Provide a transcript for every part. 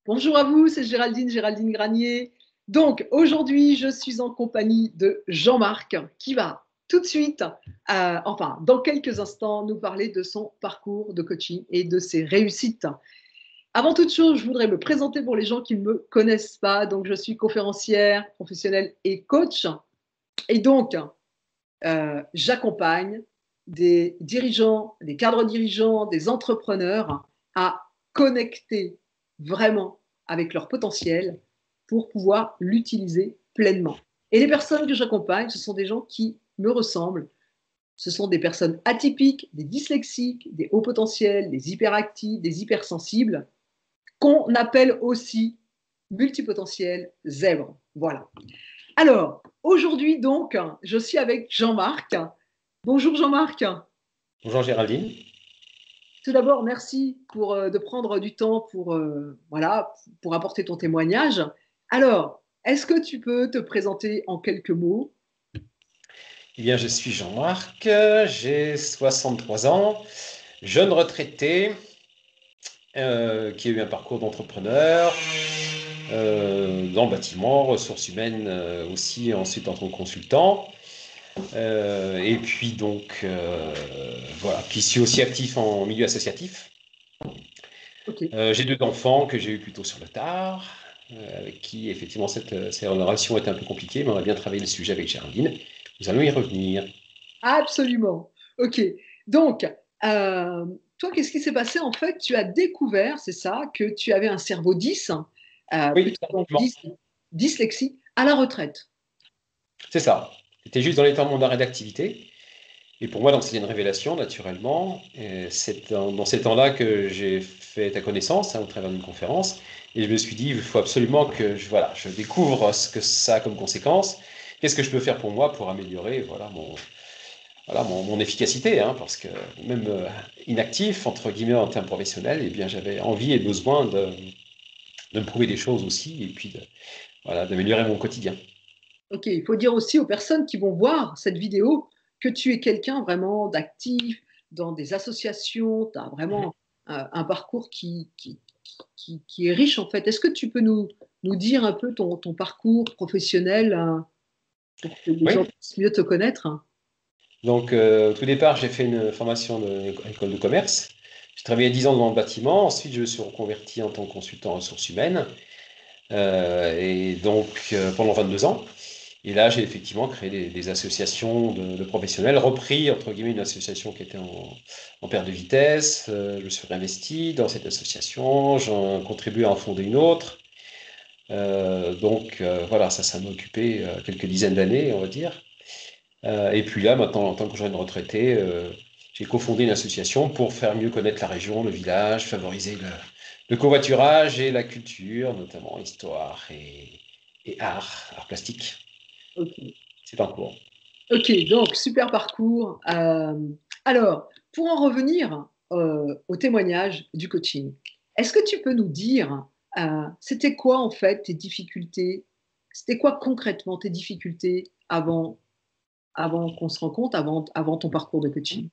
Bonjour à vous, c'est Géraldine Granier. Donc aujourd'hui, je suis en compagnie de Jean-Marc qui va tout de suite, dans quelques instants, nous parler de son parcours de coaching et de ses réussites. Avant toute chose, je voudrais me présenter pour les gens qui ne me connaissent pas. Donc je suis conférencière, professionnelle et coach. Et donc, j'accompagne des dirigeants, des cadres dirigeants, des entrepreneurs à connecter vraiment avec leur potentiel pour pouvoir l'utiliser pleinement. Et les personnes que j'accompagne, ce sont des gens qui me ressemblent. Ce sont des personnes atypiques, des dyslexiques, des hauts potentiels, des hyperactifs, des hypersensibles, qu'on appelle aussi multipotentiels zèbres. Voilà. Alors, aujourd'hui donc, je suis avec Jean-Marc. Bonjour Jean-Marc. Bonjour Géraldine. Tout d'abord, merci de prendre du temps pour apporter ton témoignage. Alors, est-ce que tu peux te présenter en quelques mots? Eh bien, je suis Jean-Marc, j'ai 63 ans, jeune retraité qui a eu un parcours d'entrepreneur dans le bâtiment, ressources humaines aussi, ensuite en tant que consultant. Et puis donc, voilà, puis je suis aussi actif en milieu associatif. Ok. J'ai deux enfants que j'ai eu plutôt sur le tard, avec qui effectivement cette relation était un peu compliquée, mais on a bien travaillé le sujet avec Géraldine. Nous allons y revenir. Absolument. Ok. Donc, toi, qu'est-ce qui s'est passé? En fait, tu as découvert, c'est ça, que tu avais un cerveau 10, Oui, plutôt donc absolument. dyslexie, à la retraite. C'est ça. C'était juste dans les temps de mon arrêt d'activité. Et pour moi, donc, c'était une révélation, naturellement. Et c'est dans ces temps-là que j'ai fait ta connaissance, hein, au travers d'une conférence. Et je me suis dit, il faut absolument que voilà, je découvre ce que ça a comme conséquence. Qu'est-ce que je peux faire pour moi pour améliorer mon efficacité, hein, parce que même inactif, entre guillemets, en termes professionnels, eh bien, j'avais envie et besoin de me prouver des choses aussi, et puis d'améliorer mon quotidien. Ok, il faut dire aussi aux personnes qui vont voir cette vidéo que tu es quelqu'un vraiment d'actif dans des associations, tu as vraiment un parcours qui est riche en fait. Est-ce que tu peux nous dire un peu ton parcours professionnel pour que les gens Oui. puissent mieux te connaître? Donc, au tout départ, j'ai fait une formation d'école de commerce. J'ai travaillé 10 ans dans le bâtiment. Ensuite, je me suis reconverti en tant que consultant en ressources humaines. Et donc, pendant 22 ans. Et là, j'ai effectivement créé des associations de professionnels, repris, entre guillemets, une association qui était en perte de vitesse. Je me suis réinvesti dans cette association. J'en contribué à en fonder une autre. Voilà, ça m'a occupé quelques dizaines d'années, on va dire. Et puis là, maintenant, en tant que jeune retraité, j'ai cofondé une association pour faire mieux connaître la région, le village, favoriser le covoiturage et la culture, notamment histoire et art plastique. Ok. C'est en cours. Ok, donc super parcours. Alors, pour en revenir au témoignage du coaching, est-ce que tu peux nous dire, c'était quoi en fait tes difficultés? C'était quoi concrètement tes difficultés avant qu'on se rencontre, avant ton parcours de coaching?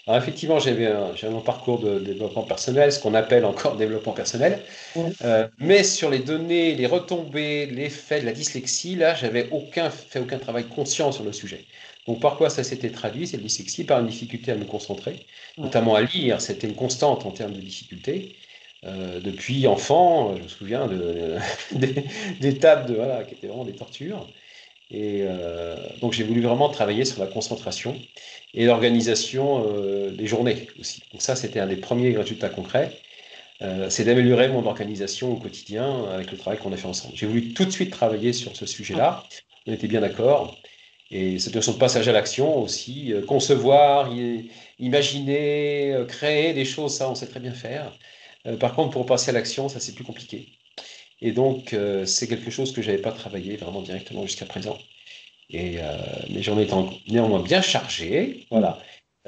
Alors effectivement, j'avais un parcours de développement personnel, ce qu'on appelle encore développement personnel. Ouais. Mais sur les données, les retombées, l'effet de la dyslexie, là, j'avais fait aucun travail conscient sur le sujet. Donc par quoi ça s'était traduit, cette dyslexie? Par une difficulté à me concentrer, Ouais. notamment à lire. C'était une constante en termes de difficulté. Depuis enfant, je me souviens des tables qui étaient vraiment des tortures. Et donc j'ai voulu vraiment travailler sur la concentration et l'organisation des journées aussi. Donc ça, c'était un des premiers résultats concrets. C'est d'améliorer mon organisation au quotidien avec le travail qu'on a fait ensemble. J'ai voulu tout de suite travailler sur ce sujet-là. On était bien d'accord. Et cette notion de passage à l'action aussi, concevoir, imaginer, créer des choses, ça, on sait très bien faire. Par contre, pour passer à l'action, ça, c'est plus compliqué. Et donc, c'est quelque chose que je n'avais pas travaillé vraiment directement jusqu'à présent. Et mes journées étant néanmoins bien chargées, Mm. voilà.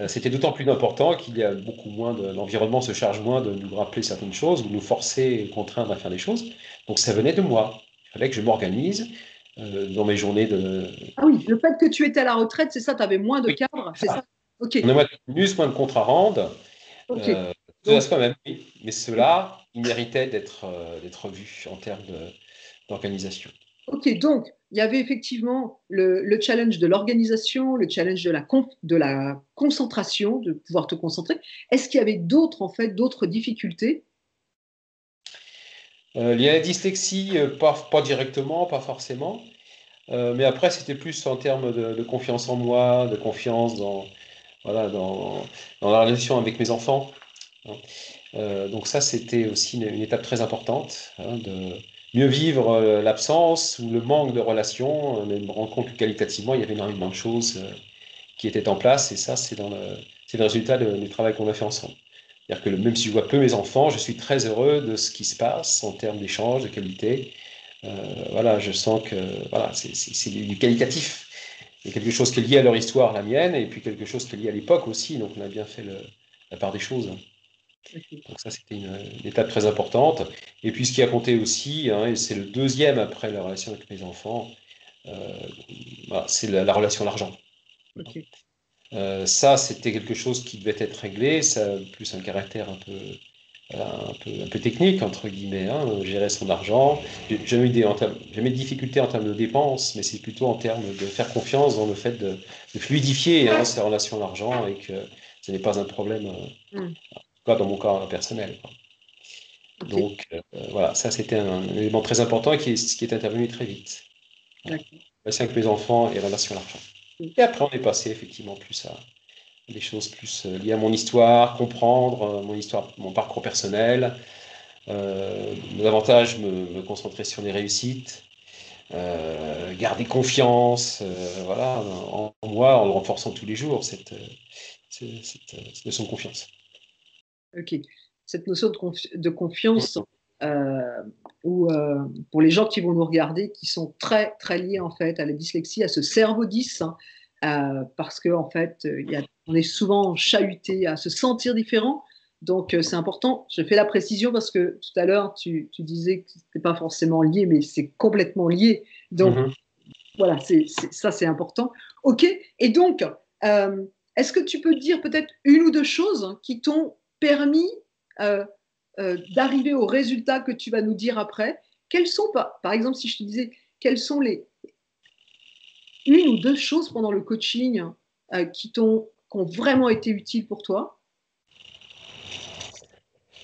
C'était d'autant plus important qu'il y a beaucoup moins l'environnement se charge moins de nous rappeler certaines choses ou nous forcer et contraindre à faire des choses. Donc ça venait de moi. Il fallait que je m'organise dans mes journées de. Ah oui, le fait que tu étais à la retraite, c'est ça, tu avais moins de Oui, cadres, c'est ça? ça. Ok, On a moins de plus, moins de comptes à rendre. ok. Euh, tout ça Donc, se quand même, oui. mais ceux-là, ils méritaient d'être vus en termes d'organisation. Ok, donc il y avait effectivement le challenge de l'organisation, le challenge de la concentration, de pouvoir te concentrer. Est-ce qu'il y avait d'autres, en fait, d'autres difficultés? Il y a la dyslexie, pas directement, pas forcément, mais après, c'était plus en termes de confiance en moi, de confiance voilà, dans la relation avec mes enfants, hein. Donc ça, c'était aussi une étape très importante, hein, de mieux vivre l'absence ou le manque de relation, mais me rendre compte que qualitativement, il y avait énormément de choses qui étaient en place, et ça, c'est le résultat du travail qu'on a fait ensemble. C'est-à-dire que même si je vois peu mes enfants, je suis très heureux de ce qui se passe en termes d'échange, de qualité. Voilà, je sens que voilà, c'est du qualitatif. Il y a quelque chose qui est lié à leur histoire, la mienne, et puis quelque chose qui est lié à l'époque aussi, donc on a bien fait la part des choses. Ok. Donc ça, c'était une étape très importante. Et puis ce qui a compté aussi, hein, et c'est le deuxième après la relation avec mes enfants, euh, voilà, c'est la relation à l'argent. Ok. Ça, c'était quelque chose qui devait être réglé, ça a plus un caractère un peu, voilà, un peu technique, entre guillemets, hein, gérer son argent. J'ai jamais eu de difficultés en termes de dépenses, mais c'est plutôt en termes de faire confiance dans le fait de fluidifier, hein, ses relations à l'argent, et que ce n'est pas un problème, Hmm. pas dans mon cas personnel, quoi. Ok. Donc voilà, ça c'était un élément très important et qui est intervenu très vite. Voilà. D'accord. Relation avec mes enfants et relation à l'argent. Et après, on est passé effectivement plus à des choses plus liées à mon histoire, comprendre mon histoire, mon parcours personnel, davantage me concentrer sur les réussites, garder confiance, voilà, en moi, en renforçant tous les jours cette notion de confiance. Ok. Cette notion de confiance, euh, ou pour les gens qui vont nous regarder, qui sont très très liés en fait à la dyslexie, à ce cerveau 10, hein, parce que en fait, on est souvent chahuté à se sentir différent. Donc c'est important. Je fais la précision parce que tout à l'heure tu disais que c'était pas forcément lié, mais c'est complètement lié. Donc Mhm. voilà, ça c'est important. Ok. Et donc, euh, est-ce que tu peux dire peut-être une ou deux choses qui t'ont permis euh, d'arriver au résultat que tu vas nous dire après? Quelles sont, par exemple, si je te disais, quelles sont les une ou deux choses pendant le coaching qui ont vraiment été utiles pour toi?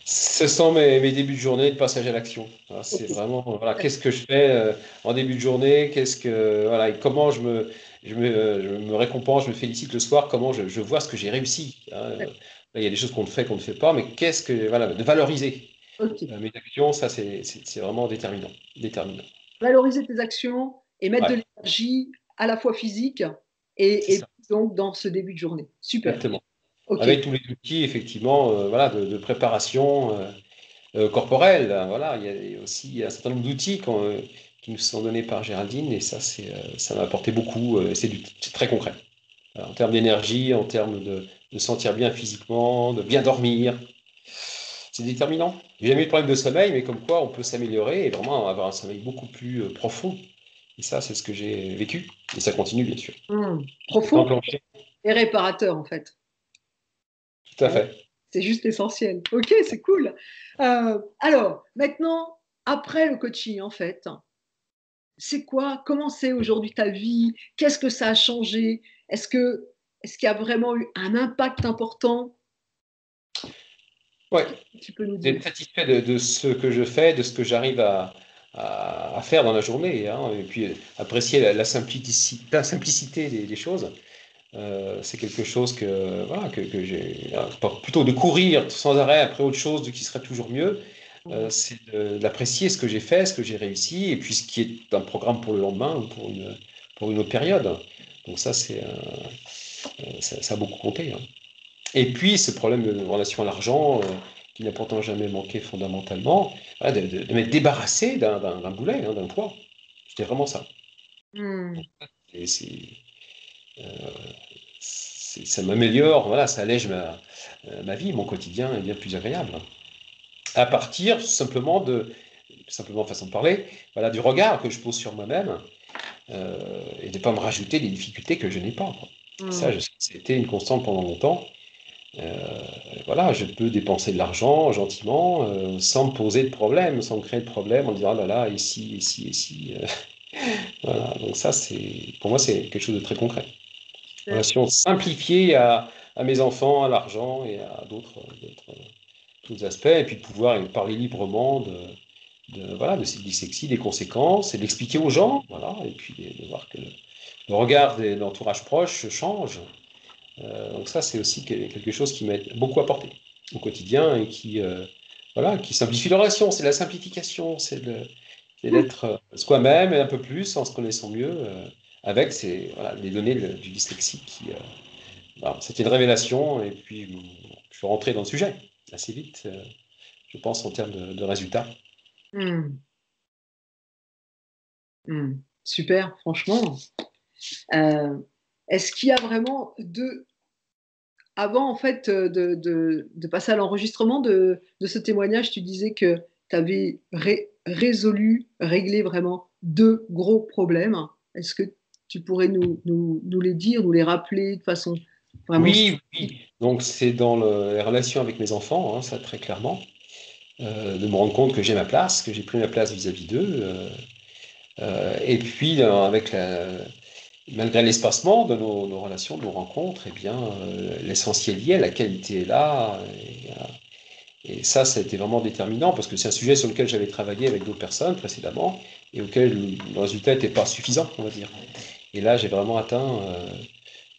Ce sont mes débuts de journée de passage à l'action. Voilà, c'est Ok. vraiment, voilà, qu'est-ce que je fais en début de journée, voilà, et comment je me récompense, je me félicite le soir, comment je vois ce que j'ai réussi, hein. Là, il y a des choses qu'on ne fait pas, mais voilà, de valoriser Ok. mes actions, ça, c'est vraiment déterminant, déterminant. Valoriser tes actions et mettre de Ouais, l'énergie à la fois physique c'est et ça, donc dans ce début de journée. Super. exactement. Ok. Avec tous les outils, effectivement, voilà, de préparation. Corporelle, hein, voilà, il y a aussi un certain nombre d'outils qui nous sont donnés par Géraldine, et ça, ça m'a apporté beaucoup. C'est très concret. Voilà, en termes d'énergie, en termes de sentir bien physiquement, de bien dormir. C'est déterminant. J'ai jamais eu de problème de sommeil, mais comme quoi on peut s'améliorer et vraiment avoir un sommeil beaucoup plus profond. Et ça, c'est ce que j'ai vécu. Et ça continue, bien sûr. C'est Profond enclenché. et réparateur en fait. Tout à Ouais, fait. c'est juste essentiel. Ok, c'est cool. Alors, maintenant, après le coaching, en fait, c'est quoi? Comment c'est aujourd'hui ta vie? Qu'est-ce que ça a changé? Est-ce qu'il y a vraiment eu un impact important? Ouais. Qu'est-ce que tu peux nous dire? D'être satisfait de ce que je fais, de ce que j'arrive à faire dans la journée, hein, et puis apprécier la simplicité des choses. C'est quelque chose voilà, que j'ai, plutôt de courir sans arrêt après autre chose qui serait toujours mieux. C'est d'apprécier ce que j'ai fait, ce que j'ai réussi, et puis ce qui est un programme pour le lendemain ou pour une autre période. Donc ça a beaucoup compté, hein. Et puis, ce problème de relation à l'argent, qui n'a pourtant jamais manqué fondamentalement, voilà, de m'être débarrassé d'un boulet, hein, d'un poids. C'était vraiment ça. Hmm. Et ça m'améliore, voilà, ça allège ma vie, mon quotidien est bien plus agréable. À partir simplement façon de parler, voilà, du regard que je pose sur moi-même, et de ne pas me rajouter des difficultés que je n'ai pas, quoi. Hmm. Ça, c'était une constante pendant longtemps. Euh, voilà, je peux dépenser de l'argent gentiment, sans me poser de problème, sans me créer de problème en disant, ah là là, ici, ici, ici. Voilà, donc ça, pour moi, c'est quelque chose de très concret. Relation simplifiée à mes enfants, à l'argent et à d'autres aspects, et puis de pouvoir parler librement voilà, de cette dyslexie, des conséquences, et de l'expliquer aux gens, voilà, et puis de voir que le regard de l'entourage proche change. Donc ça, c'est aussi quelque chose qui m'a beaucoup apporté au quotidien et voilà, qui simplifie la relation. C'est la simplification, c'est d'être soi-même et un peu plus en se connaissant mieux avec voilà, les données du dyslexique voilà, c'était une révélation et puis je suis rentré dans le sujet assez vite, je pense, en termes de résultats. Hmm. Super, franchement. Euh, Est-ce qu'il y a vraiment avant en fait de passer à l'enregistrement de ce témoignage, tu disais que tu avais résolu, réglé vraiment deux gros problèmes. Est-ce que tu pourrais nous les dire, nous les rappeler de façon vraiment... Oui, oui. Donc c'est dans les relations avec mes enfants, hein, ça très clairement, de me rendre compte que j'ai ma place, que j'ai pris ma place vis-à-vis d'eux. Et puis malgré l'espacement de nos relations, de nos rencontres, eh bien, l'essentiel y est, la qualité est là. Et ça a été vraiment déterminant parce que c'est un sujet sur lequel j'avais travaillé avec d'autres personnes précédemment et auquel le résultat n'était pas suffisant, on va dire. Et là, j'ai vraiment atteint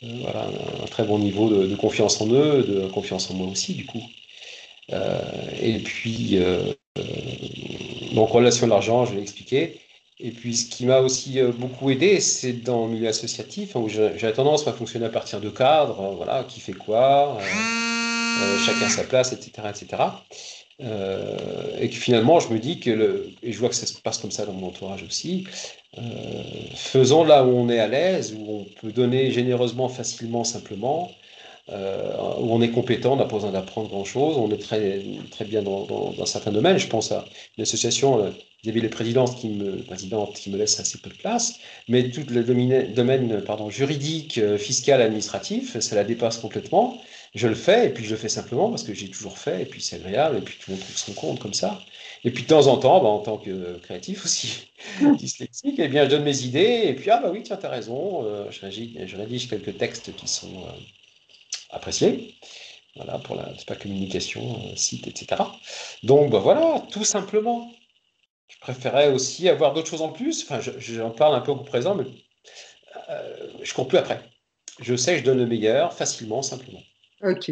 voilà, un très bon niveau de confiance en eux, de confiance en moi aussi, du coup. Euh, et puis, donc, relation de l'argent, je l'ai expliqué. Et puis, ce qui m'a aussi beaucoup aidé, c'est dans le milieu associatif, hein, où j'ai tendance à fonctionner à partir de cadres, voilà, qui fait quoi, chacun sa place, etc., etc. Et que finalement, je me dis et je vois que ça se passe comme ça dans mon entourage aussi, euh, faisons là où on est à l'aise, où on peut donner généreusement, facilement, simplement, où on est compétent, on n'a pas besoin d'apprendre grand-chose, on est très, très bien dans certains domaines. Je pense à une association, il y avait les présidentes présidente qui me laisse assez peu de place, mais tout le domaine pardon, juridique, fiscal, administratif, ça la dépasse complètement. Je le fais, et puis je le fais simplement parce que j'ai toujours fait, et puis c'est agréable, et puis tout le monde trouve son compte comme ça. Et puis de temps en temps, bah, en tant que créatif aussi, dyslexique, eh bien, je donne mes idées, et puis, ah bah oui, tiens, t'as raison, je rédige quelques textes qui sont appréciés, voilà, pour c'est pas communication, site, etc. Donc, bah voilà, tout simplement. Je préférais aussi avoir d'autres choses en plus, enfin, j'en parle un peu au présent, mais je cours plus après. Je sais que je donne le meilleur, facilement, simplement. Ok.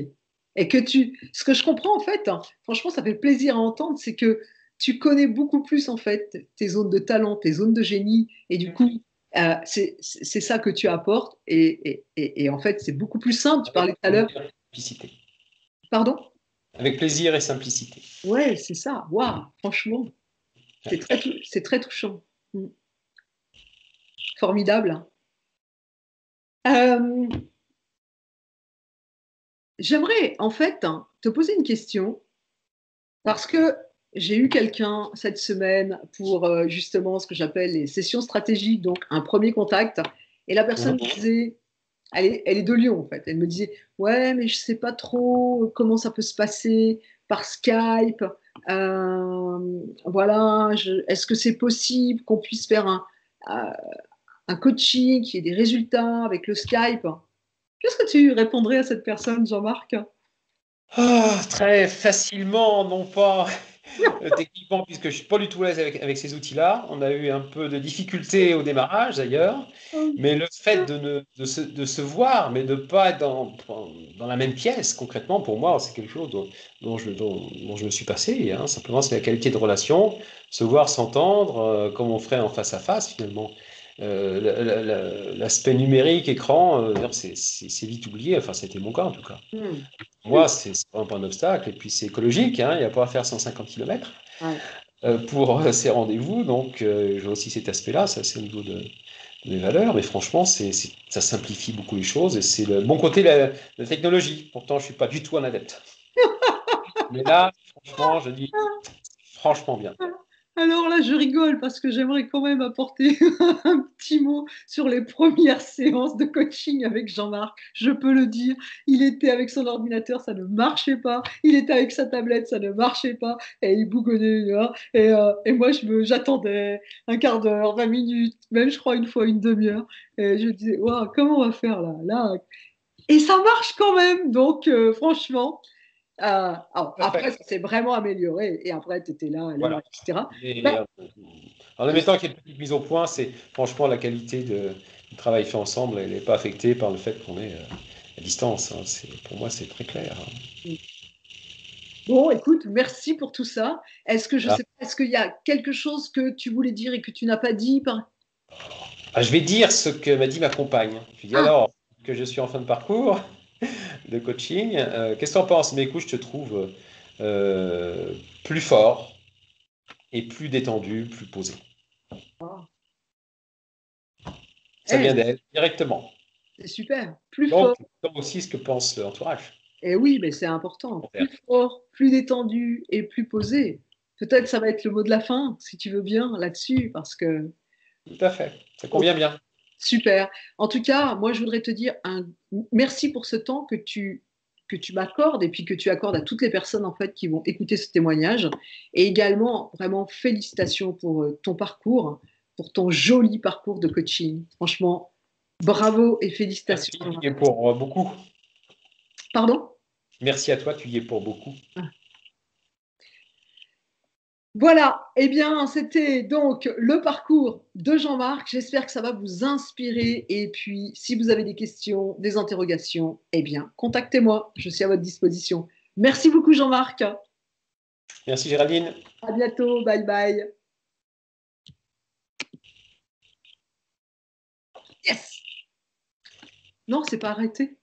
Et ce que je comprends en fait, hein, franchement, ça fait plaisir à entendre, c'est que tu connais beaucoup plus en fait tes zones de talent, tes zones de génie, et du coup, c'est ça que tu apportes. Et en fait, c'est beaucoup plus simple. Tu Avec parlais tout à l'heure. plaisir et simplicité. Pardon? Avec plaisir et simplicité. Ouais, c'est ça. Waouh, franchement, c'est très touchant. Mm. Formidable. Euh, J'aimerais en fait te poser une question. Parce que j'ai eu quelqu'un cette semaine pour justement ce que j'appelle les sessions stratégiques, donc un premier contact. Et la personne me Mhm. disait, elle est de Lyon en fait, elle me disait, ouais, mais je sais pas trop comment ça peut se passer par Skype. Voilà, est-ce que c'est possible qu'on puisse faire euh, un coaching qui ait des résultats avec le Skype? Qu'est-ce que tu répondrais à cette personne, Jean-Marc? Ah, très facilement, non pas techniquement, puisque je ne suis pas du tout à l'aise avec ces outils-là. On a eu un peu de difficultés au démarrage d'ailleurs, mais le fait de se voir, mais de ne pas être dans la même pièce, concrètement, pour moi, c'est quelque chose dont je me suis passé, hein. Simplement, c'est la qualité de relation, se voir, s'entendre, comme on ferait en face à face finalement. L'aspect numérique, écran, c'est vite oublié, enfin, c'était mon cas en tout cas. Hmm. Moi, c'est vraiment pas un obstacle. Et puis, c'est écologique, hein, il n'y a pas à faire 150 km Ouais. pour ces rendez-vous. Donc, j'ai aussi cet aspect-là, ça, c'est au niveau de mes valeurs. Mais franchement, ça simplifie beaucoup les choses. Et c'est le bon côté de la technologie. Pourtant, je ne suis pas du tout un adepte. Mais là, franchement, je dis franchement bien. Alors là, je rigole parce que j'aimerais quand même apporter un petit mot sur les premières séances de coaching avec Jean-Marc. Je peux le dire, il était avec son ordinateur, ça ne marchait pas. Il était avec sa tablette, ça ne marchait pas. Et il bougonnait. Hein. Et moi, j'attendais un quart d'heure, 20 minutes, même je crois une fois une demi-heure. Et je disais, waouh, comment on va faire là? Et ça marche quand même. Donc, franchement. Après, ça s'est vraiment amélioré. Et après, tu étais là, à l'heure, Voilà. etc. Et, Ben, en le mettant quelques petites mises au point, c'est franchement la qualité du travail fait ensemble, elle n'est pas affectée par le fait qu'on est à distance. Hein. Pour moi, c'est très clair. Hein. bon, écoute, merci pour tout ça. Est-ce que je Voilà. sais pas, est-ce qu'il y a quelque chose que tu voulais dire et que tu n'as pas dit Ah, je vais dire ce que m'a dit ma compagne. Je lui dis Ah, alors que je suis en fin de parcours de coaching. Qu'est-ce que tu en penses? Mais écoute, je te trouve plus fort et plus détendu, plus posé. Ça eh, vient d'elle directement. c'est super. Plus Donc, fort. comme aussi ce que pense l'entourage. Et oui, mais c'est important. Plus fort, plus détendu et plus posé. Peut-être ça va être le mot de la fin, si tu veux bien, là-dessus, parce que Tout à fait. Ça oh, convient bien. super. En tout cas, moi, je voudrais te dire un merci pour ce temps que tu m'accordes et puis que tu accordes à toutes les personnes en fait qui vont écouter ce témoignage. Et également, vraiment, félicitations pour ton parcours, pour ton joli parcours de coaching. Franchement, bravo et félicitations. Merci, tu y es pour beaucoup. Pardon? Merci à toi, tu y es pour beaucoup. Voilà, eh bien, c'était donc le parcours de Jean-Marc. J'espère que ça va vous inspirer. Et puis, si vous avez des questions, des interrogations, eh bien, contactez-moi. Je suis à votre disposition. Merci beaucoup, Jean-Marc. Merci Géraldine. À bientôt. Bye bye. Yes! Non, c'est pas arrêté.